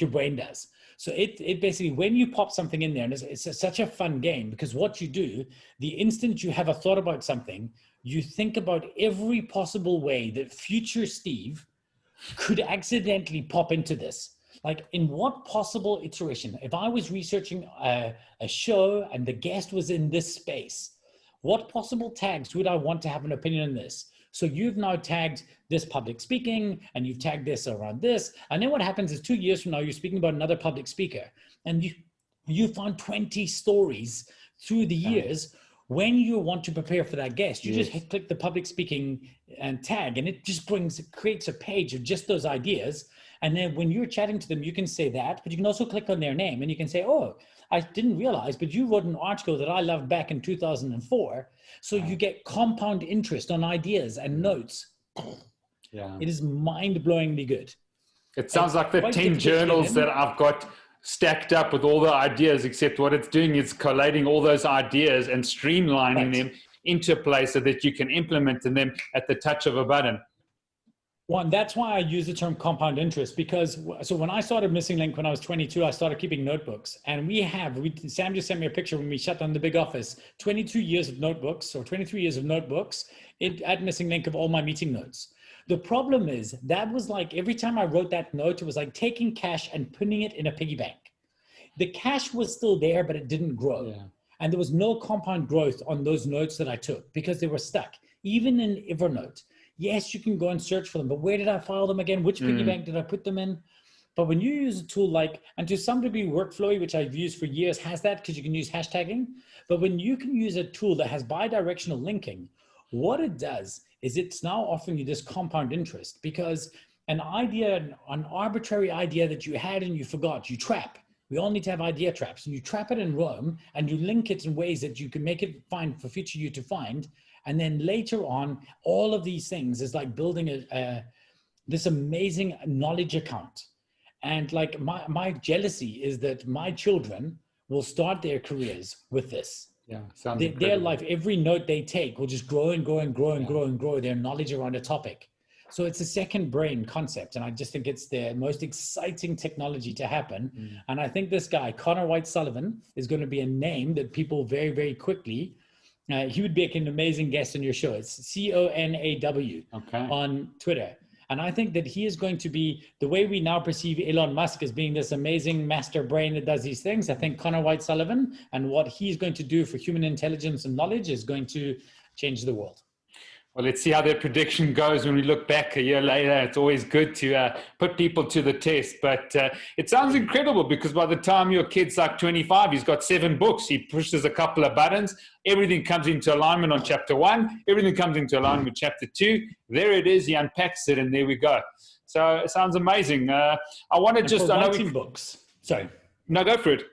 your brain does. So it basically, when you pop something in there, and it's such a fun game, because what you do, the instant you have a thought about something, you think about every possible way that future Steve could accidentally pop into this. like in what possible iteration, if I was researching a show and the guest was in this space, what possible tags would I want to have an opinion on this? So you've now tagged this public speaking and you've tagged this around this. And then what happens is 2 years from now, you're speaking about another public speaker and you found 20 stories through the years. When you want to prepare for that guest, you just click the public speaking and tag, and it just creates a page of just those ideas. And then when you're chatting to them, you can say that, but you can also click on their name and you can say, oh, I didn't realize, but you wrote an article that I loved back in 2004. So you get compound interest on ideas and notes. Yeah. It is mind-blowingly good. It sounds like the 10 journals that I've got stacked up with all the ideas, except what it's doing is collating all those ideas and streamlining them into a place so that you can implement them at the touch of a button. One, that's why I use the term compound interest, because so when I started Missing Link when I was 22, I started keeping notebooks, and Sam just sent me a picture when we shut down the big office, 22 years of notebooks or 23 years of notebooks at Missing Link of all my meeting notes. The problem is that was like every time I wrote that note, it was like taking cash and putting it in a piggy bank. The cash was still there, but it didn't grow. Yeah. And there was no compound growth on those notes that I took because they were stuck. Even in Evernote, yes, you can go and search for them, but where did I file them again? Which piggy bank did I put them in? But when you use a tool like, and to some degree Workflowy, which I've used for years, has that because you can use hashtagging. But when you can use a tool that has bidirectional linking, what it does is it's now offering you this compound interest, because an idea, an arbitrary idea that you had and you forgot, you trap. We all need to have idea traps, and you trap it in Rome and you link it in ways that you can make it find for future you to find. And then later on, all of these things is like building this amazing knowledge account. And like my jealousy is that my children will start their careers with this. Yeah, their life, every note they take will just grow and grow and grow and grow and grow their knowledge around a topic. So it's a second brain concept. And I just think it's the most exciting technology to happen. And I think this guy, Connor White Sullivan, is going to be a name that people very, very quickly, he would be an amazing guest on your show. It's CONAW on Twitter. And I think that he is going to be, the way we now perceive Elon Musk as being this amazing master brain that does these things, I think Connor White Sullivan and what he's going to do for human intelligence and knowledge is going to change the world. Well, let's see how that prediction goes when we look back a year later. It's always good to put people to the test. But it sounds incredible, because by the time your kid's like 25, he's got 7 books. He pushes a couple of buttons. Everything comes into alignment on chapter 1. Everything comes into alignment with chapter 2. There it is. He unpacks it, and there we go. So it sounds amazing. I want to just... writing books. Sorry. No, go for it.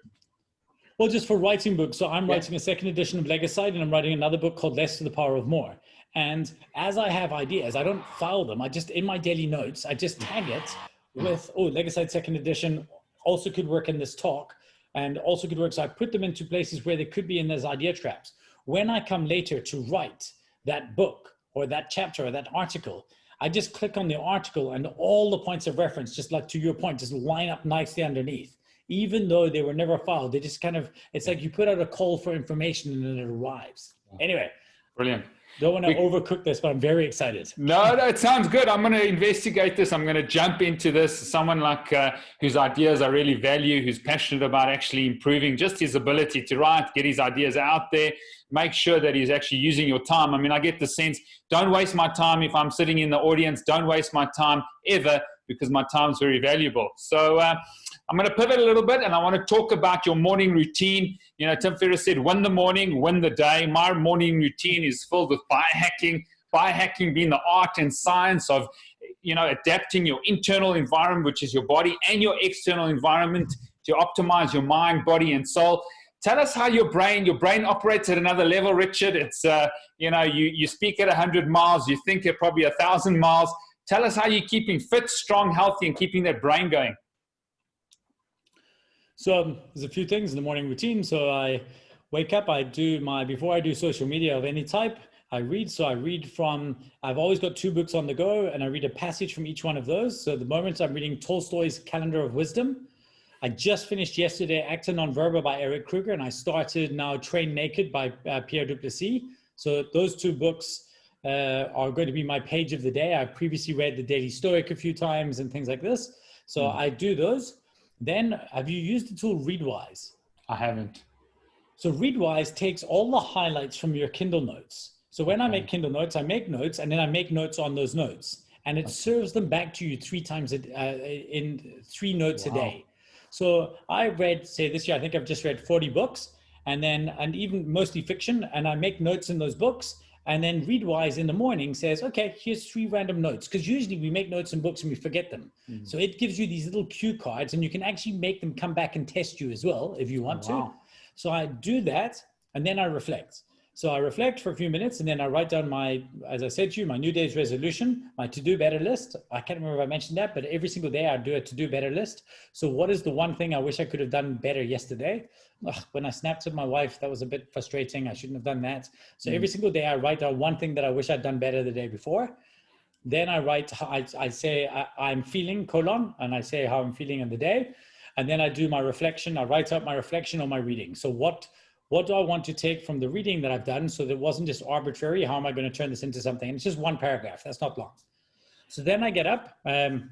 Well, just for writing books. So I'm writing a second edition of Legacide, and I'm writing another book called Less to the Power of More. And as I have ideas, I don't file them. I just, in my daily notes, I just tag it with, oh, Legacide second edition also could work in this talk and also could work. So I put them into places where they could be in those idea traps. When I come later to write that book or that chapter or that article, I just click on the article and all the points of reference, just like to your point, just line up nicely underneath. Even though they were never filed, they just kind of, it's like you put out a call for information and then it arrives. Anyway. Brilliant. Don't want to overcook this, but I'm very excited. No, it sounds good. I'm going to investigate this. I'm going to jump into this. Someone like whose ideas I really value, who's passionate about actually improving just his ability to write, get his ideas out there, make sure that he's actually using your time. I mean, I get the sense, don't waste my time if I'm sitting in the audience. Don't waste my time ever, because my time is very valuable. So I'm going to pivot a little bit, and I want to talk about your morning routine. You know, Tim Ferriss said, win the morning, win the day. My morning routine is filled with biohacking being the art and science of, you know, adapting your internal environment, which is your body, and your external environment to optimize your mind, body, and soul. Tell us how your brain operates at another level, Richard. It's, you know, you speak at 100 miles, you think at probably 1,000 miles. Tell us how you're keeping fit, strong, healthy, and keeping that brain going. So there's a few things in the morning routine. So I wake up, before I do social media of any type, I read. So I read I've always got 2 books on the go, and I read a passage from each one of those. So at the moment I'm reading Tolstoy's Calendar of Wisdom. I just finished yesterday Acta Non Verba by Eric Kruger, and I started now Train Naked by Pierre Duplessis. So those 2 books are going to be my page of the day. I've previously read The Daily Stoic a few times and things like this. So I do those. Then have you used the tool Readwise? I haven't. So Readwise takes all the highlights from your Kindle notes. So when I make Kindle notes, I make notes and then I make notes on those notes, and it serves them back to you 3 times in 3 notes a day. So I read, say this year, I think I've just read 40 books, and even mostly fiction, and I make notes in those books. And then Readwise in the morning says, okay, here's 3 random notes. Because usually we make notes in books and we forget them. So it gives you these little cue cards, and you can actually make them come back and test you as well if you want to. So I do that, and then I reflect. So I reflect for a few minutes, and then I write down as I said to you, my New Day's resolution, my to-do better list. I can't remember if I mentioned that, but every single day I do a to-do better list. So what is the one thing I wish I could have done better yesterday? When I snapped at my wife, that was a bit frustrating. I shouldn't have done that. So every single day I write down one thing that I wish I'd done better the day before. Then I write, I say I'm feeling, and I say how I'm feeling in the day. And then I do my reflection. I write out my reflection on my reading. So what do I want to take from the reading that I've done, so that it wasn't just arbitrary? How am I going to turn this into something? And it's just 1 paragraph. That's not long. So then I get up and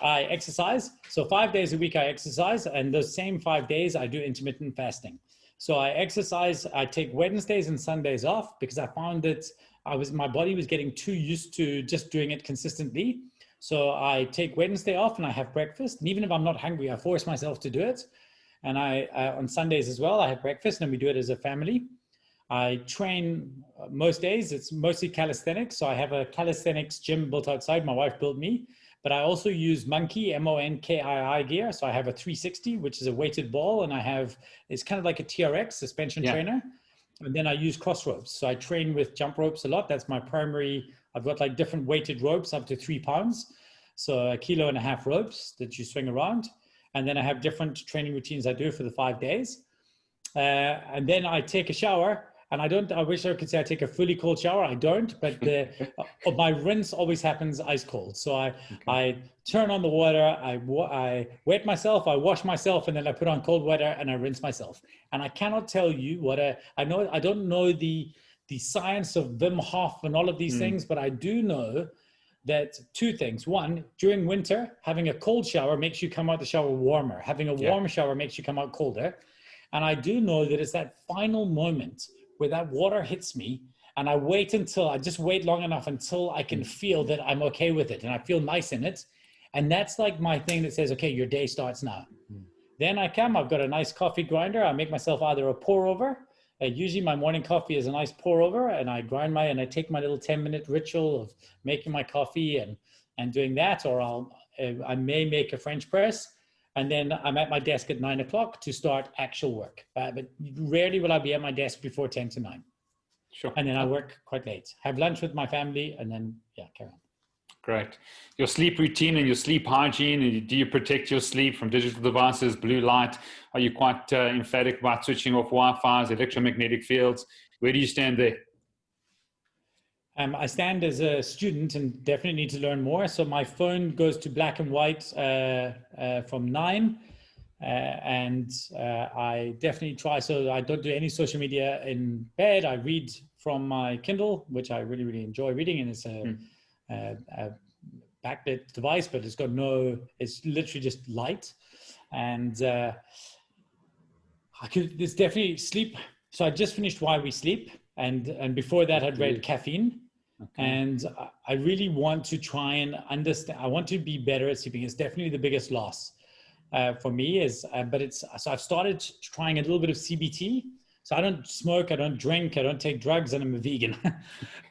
I exercise. So 5 days a week I exercise, and those same 5 days I do intermittent fasting. So I exercise, I take Wednesdays and Sundays off because I found that my body was getting too used to just doing it consistently. So I take Wednesday off and I have breakfast. And even if I'm not hungry, I force myself to do it. And on Sundays as well, I have breakfast and we do it as a family. I train most days. It's mostly calisthenics. So I have a calisthenics gym built outside. My wife built me. But I also use Monkey, M-O-N-K-I-I gear. So I have a 360, which is a weighted ball. And it's kind of like a TRX suspension trainer. And then I use cross ropes. So I train with jump ropes a lot. That's my primary. I've got like different weighted ropes up to 3 pounds. So 1.5 kilos ropes that you swing around. And then I have different training routines I do for the 5 days. And then I take a shower. And I wish I could say I take a fully cold shower. I don't, but my rinse always happens ice cold. So I turn on the water, I wet myself, I wash myself, and then I put on cold water and I rinse myself. And I cannot tell you I don't know the science of Wim Hof and all of these things, but I do know that 2 things. 1, during winter, having a cold shower makes you come out the shower warmer. Having a warm shower makes you come out colder. And I do know that it's that final moment where that water hits me, and I just wait long enough until I can feel that I'm okay with it and I feel nice in it. And that's like my thing that says, okay, your day starts now. Then I've got a nice coffee grinder. I make myself either a pour over. Usually my morning coffee is a nice pour over, and I I take my little 10-minute ritual of making my coffee and doing that, or I may make a French press. And then I'm at my desk at 9 o'clock to start actual work. But rarely will I be at my desk before 10 to 9. Sure. And then I work quite late. Have lunch with my family, and then, carry on. Great. Your sleep routine and your sleep hygiene, do you protect your sleep from digital devices, blue light? Are you quite emphatic about switching off Wi-Fi's, electromagnetic fields? Where do you stand there? I stand as a student and definitely need to learn more. So my phone goes to black and white from 9. And I definitely try. So I don't do any social media in bed. I read from my Kindle, which I really, really enjoy reading. And it's a backlit device, but it's literally just light. And there's definitely sleep. So I just finished Why We Sleep. And before that, I'd read Caffeine. Okay. And I really want to try and understand. I want to be better at sleeping. It's definitely the biggest loss for me. So I've started trying a little bit of CBT. So I don't smoke, I don't drink, I don't take drugs, and I'm a vegan.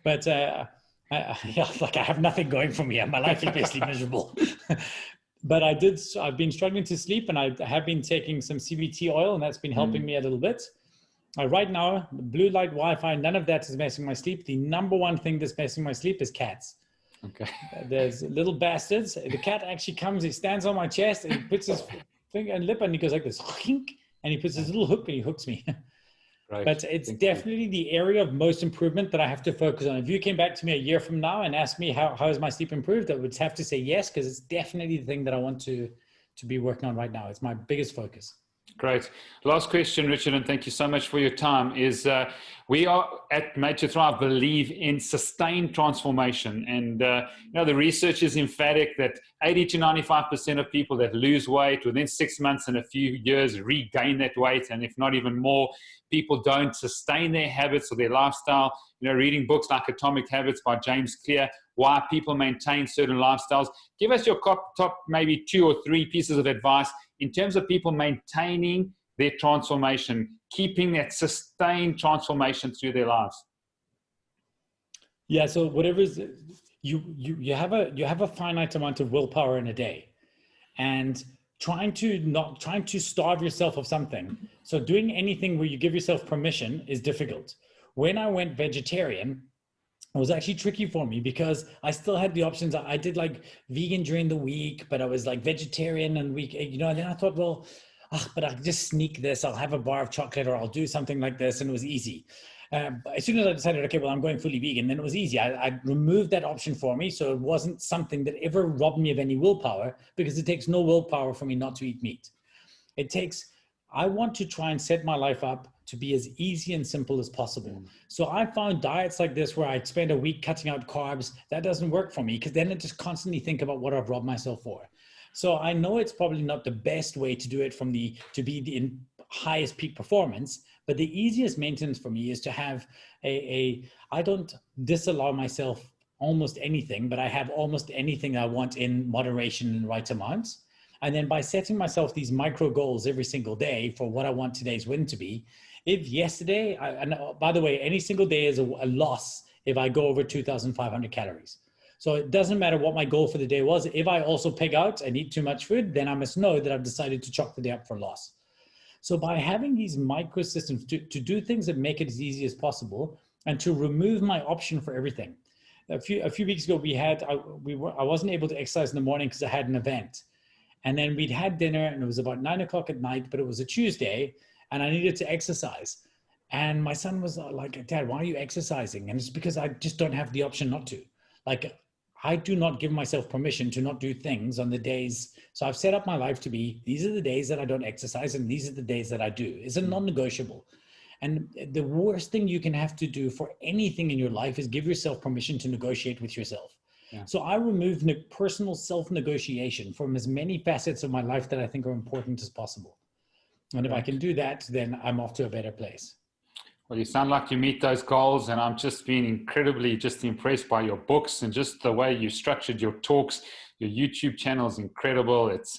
But I have nothing going for me. My life is basically miserable. But I've been struggling to sleep, and I have been taking some CBT oil, and that's been helping me a little bit. Right now, blue light, Wi-Fi, none of that is messing my sleep. The number one thing that's messing my sleep is cats. Okay. There's little bastards. The cat actually comes, he stands on my chest, and he puts his finger and lip, and he goes like this, and he puts his little hook, and he hooks me. Right. But it's definitely the area of most improvement that I have to focus on. If you came back to me a year from now and asked me how has my sleep improved, I would have to say yes, because it's definitely the thing that I want to be working on right now. It's my biggest focus. Great. Last question, Richard, and thank you so much for your time, is we are at Made to Thrive believe in sustained transformation. And, the research is emphatic that 80 to 95% of people that lose weight within 6 months and a few years regain that weight, and if not even more. People don't sustain their habits or their lifestyle. Reading books like Atomic Habits by James Clear, why people maintain certain lifestyles. Give us your top maybe 2 or 3 pieces of advice in terms of people maintaining their transformation, keeping that sustained transformation through their lives. Yeah, so whatever is, you have a finite amount of willpower in a day, and trying to starve yourself of something. So doing anything where you give yourself permission is difficult. When I went vegetarian, it was actually tricky for me because I still had the options. I did like vegan during the week, but I was like vegetarian and week, and then I thought, well, but I can just sneak this. I'll have a bar of chocolate or I'll do something like this. And it was easy. But as soon as I decided, okay, well, I'm going fully vegan, then it was easy. I removed that option for me. So it wasn't something that ever robbed me of any willpower, because it takes no willpower for me not to eat meat. I want to try and set my life up to be as easy and simple as possible. So I found diets like this where I'd spend a week cutting out carbs. That doesn't work for me, because then I just constantly think about what I've robbed myself for. So I know it's probably not the best way to do it to be the highest peak performance, but the easiest maintenance for me is to have I don't disallow myself almost anything, but I have almost anything I want in moderation and right amounts. And then by setting myself these micro goals every single day for what I want today's win to be, if yesterday, and by the way, any single day is a loss if I go over 2,500 calories. So it doesn't matter what my goal for the day was. If I also pig out and eat too much food, then I must know that I've decided to chalk the day up for loss. So by having these micro systems to do things that make it as easy as possible, and to remove my option for everything. A few weeks ago, I wasn't able to exercise in the morning because I had an event. And then we'd had dinner and it was about 9 o'clock at night, but it was a Tuesday and I needed to exercise. And my son was like, Dad, why are you exercising? And it's because I just don't have the option not to. Like, I do not give myself permission to not do things on the days. So I've set up my life to be, these are the days that I don't exercise and these are the days that I do. It's a non-negotiable. And the worst thing you can have to do for anything in your life is give yourself permission to negotiate with yourself. Yeah. So I remove personal self-negotiation from as many facets of my life that I think are important as possible. And if I can do that, then I'm off to a better place. Well, you sound like you meet those goals, and I'm just being incredibly impressed by your books and just the way you structured your talks. Your YouTube channel is incredible. It's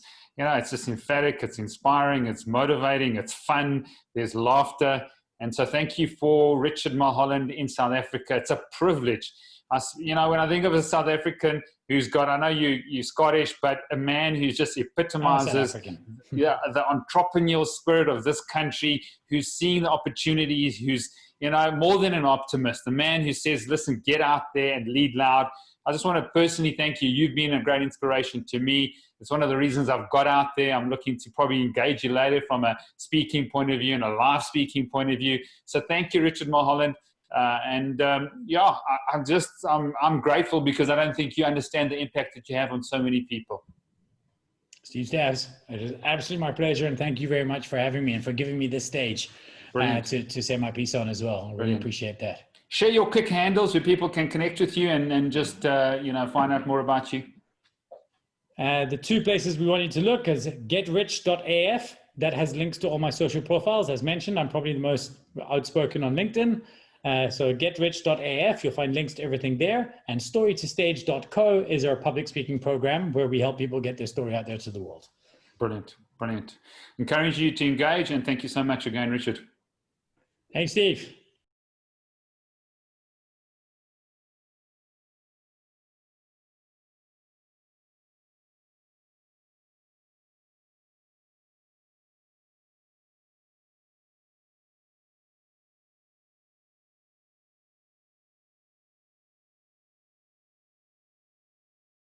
just emphatic, it's inspiring, it's motivating, it's fun, there's laughter. And so thank you for Richard Mulholland in South Africa. It's a privilege. When I think of a South African who's got, I know you're Scottish, but a man who just epitomizes the entrepreneurial spirit of this country, who's seeing the opportunities, who's, more than an optimist, the man who says, listen, get out there and lead loud. I just want to personally thank you. You've been a great inspiration to me. It's one of the reasons I've got out there. I'm looking to probably engage you later from a speaking point of view and a live speaking point of view. So thank you, Richard Mulholland. I'm grateful because I don't think you understand the impact that you have on so many people. SteveStavs, it is absolutely my pleasure, and thank you very much for having me and for giving me this stage to say my piece on as well. I really appreciate that. Share your quick handles where people can connect with you and just find out more about you. The 2 places we want you to look is getrich.af. That has links to all my social profiles. As mentioned, I'm probably the most outspoken on LinkedIn. So getrich.af, you'll find links to everything there. And storytostage.co is our public speaking program where we help people get their story out there to the world. Brilliant, brilliant. Encourage you to engage, and thank you so much again, Richard. Thanks, Steve.